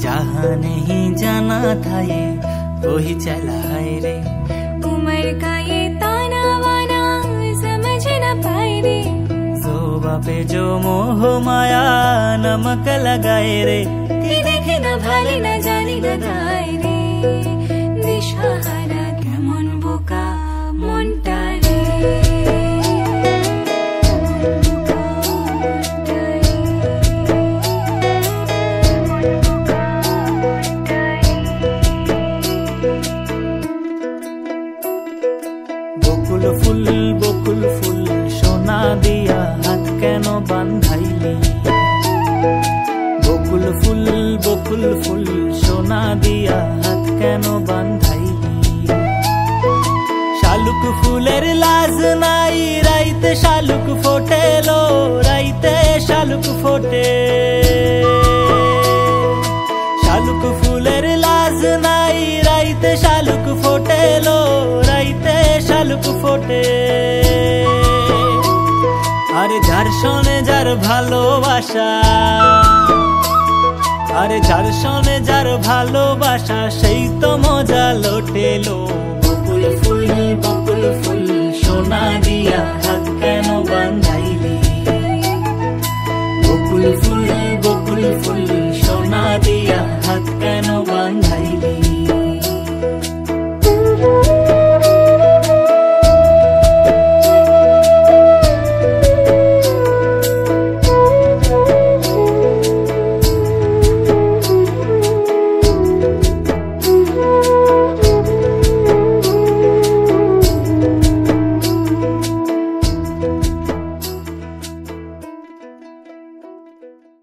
जहाँ नहीं जाना था ये वही चला है रे। उम्र का ये ताना वाना समझ न पाए रे। जोबा पे जो मोह माया नमक लगाए रे। देखे न भाले न जानी न गाए रे। दिशाहारा केमन बोका मनटा रे। बकुल फुल सोना दिया हाथ केनो बांधाइली। बकुल फुल सोना दिया हाथ केनो बांधाइली। शालुक फुलेर लाज नाई राइते शालुक फोटे लो राइते शालुक फोटे। शालुक फुलेर लाज नाई राइते शालुक फोटे लो राइते शालुक फोटे। আরে যার শোনে যার ভালোবাসা, আরে যার শোনে যার ভালোবাসা সেই তো মজা লোটেলো। বকুল ফুল সোনা দিয়া হাত কেন বান্ধাইলি। বকুল ফুল